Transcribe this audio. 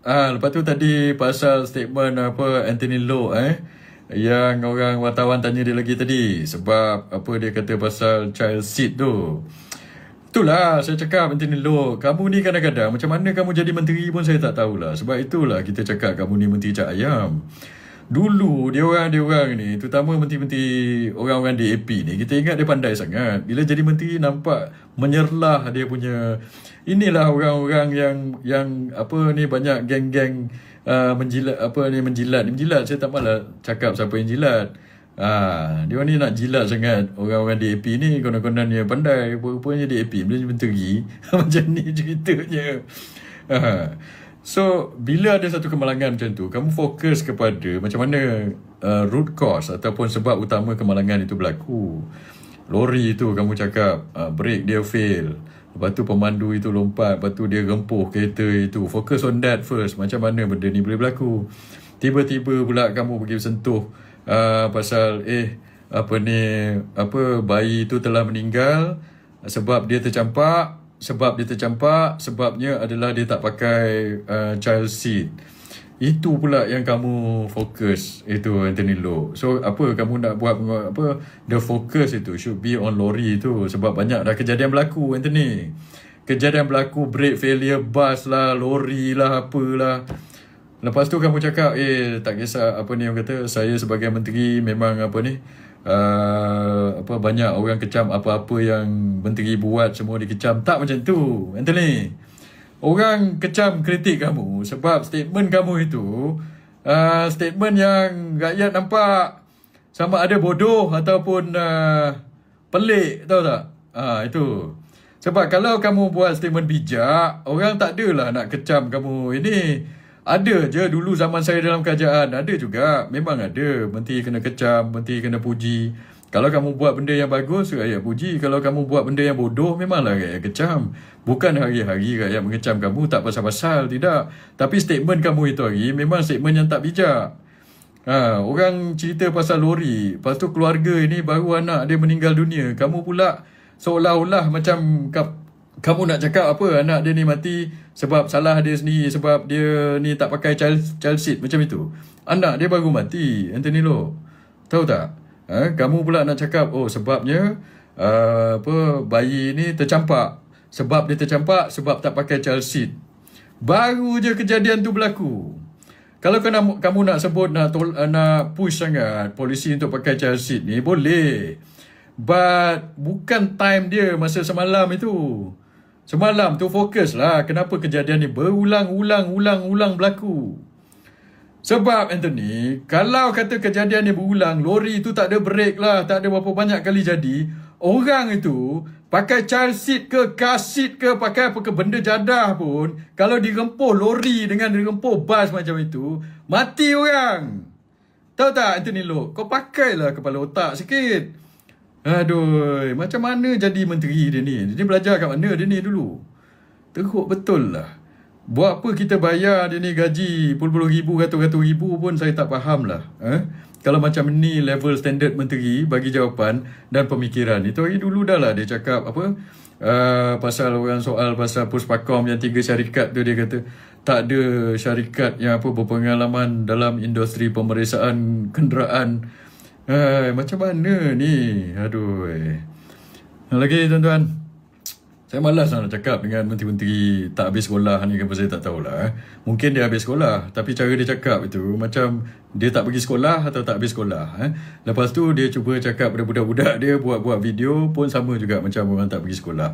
Lepas tu tadi pasal statement apa Anthony Loke yang orang wartawan tanya dia lagi tadi sebab apa dia kata pasal child seat tu. Itulah saya cakap Anthony Loke, kamu ni kadang-kadang macam mana kamu jadi menteri pun saya tak tahulah. Sebab itulah kita cakap kamu ni menteri cak ayam. Dulu dia orang ni, terutama menteri-menteri orang-orang DAP ni, kita ingat dia pandai sangat. Bila jadi menteri nampak menyerlah dia punya. Inilah orang-orang yang apa ni banyak geng-geng menjilat menjilat. Saya tak malah cakap siapa yang jilat. Dia ni nak jilat sangat orang-orang DAP ni, konon-konon dia pandai. Rupanya DAP bila jadi menteri macam ni ceritanya. So, bila ada satu kemalangan macam tu, kamu fokus kepada macam mana root cause ataupun sebab utama kemalangan itu berlaku. Lori itu kamu cakap brake dia fail. Lepas tu pemandu itu lompat, lepas tu dia rempuh kereta itu. Fokus on that first. Macam mana benda ni boleh berlaku. Tiba-tiba pula kamu pergi sentuh pasal bayi itu telah meninggal sebab dia tercampak. Sebabnya adalah dia tak pakai child seat. Itu pula yang kamu fokus, itu Anthony Loke. So apa kamu nak buat apa, the focus itu should be on lori tu sebab banyak dah kejadian berlaku Anthony. Kejadian berlaku brake failure bus lah, lori lah, apalah. Lepas tu kamu cakap tak kisah apa ni orang kata saya sebagai menteri memang apa ni banyak orang kecam apa-apa yang menteri buat semua dikecam. Tak macam tu Anthony. Orang kecam kritik kamu sebab statement kamu itu statement yang rakyat nampak sama ada bodoh ataupun pelik, tahu tak? Itu. Sebab kalau kamu buat statement bijak, orang tak adalah nak kecam kamu ini. Ada je dulu zaman saya dalam kerajaan, ada juga, memang ada. Menteri kena kecam, menteri kena puji. Kalau kamu buat benda yang bagus, rakyat puji. Kalau kamu buat benda yang bodoh, memanglah rakyat kecam. Bukan hari-hari rakyat mengecam kamu, tak pasal-pasal, tidak. Tapi statement kamu itu hari, memang statement yang tak bijak. Orang cerita pasal lori, lepas tu keluarga ini baru anak dia meninggal dunia. Kamu pula seolah-olah macam kamu nak cakap apa, anak dia ni mati sebab salah dia sendiri, sebab dia ni tak pakai child seat, macam itu. Anak dia baru mati, Anthony Loke. Tahu tak? Kamu pula nak cakap sebabnya bayi ni tercampak. Sebab dia tercampak sebab tak pakai child seat. Baru je kejadian tu berlaku. Kalau kamu nak sebut nak push sangat polisi untuk pakai child seat ni, boleh. But bukan time dia masa semalam itu. Semalam tu fokus lah kenapa kejadian ni berulang-ulang berlaku. Sebab Anthony, kalau kata kejadian ni berulang, lori tu tak ada break lah, tak ada berapa banyak kali jadi, orang itu pakai child seat ke, car seat ke, pakai apa ke benda jadah pun, kalau dirempuh lori dengan dirempuh bas macam itu, mati orang. Tahu tak Anthony Loke, kau pakailah kepala otak sikit. Aduh, macam mana jadi menteri dia ni? Dia belajar kat mana dia ni dulu? Teruk betul lah. Buat apa kita bayar dia ni gaji puluh-puluh ribu, ratus-ratus ribu pun saya tak faham lah. Kalau macam ni level standard menteri bagi jawapan dan pemikiran. Itu hari dulu dah lah dia cakap apa? Pasal orang soal pasal Puspakom yang 3 syarikat tu, dia kata tak ada syarikat yang berpengalaman dalam industri pemeriksaan kenderaan. Macam mana ni? Aduh. Lagi tuan-tuan, saya malas nak cakap dengan menteri-menteri tak habis sekolah ni, kenapa saya tak tahulah. Mungkin dia habis sekolah, tapi cara dia cakap itu macam dia tak pergi sekolah atau tak habis sekolah. Lepas tu dia cuba cakap pada budak-budak dia buat video pun sama juga macam orang tak pergi sekolah.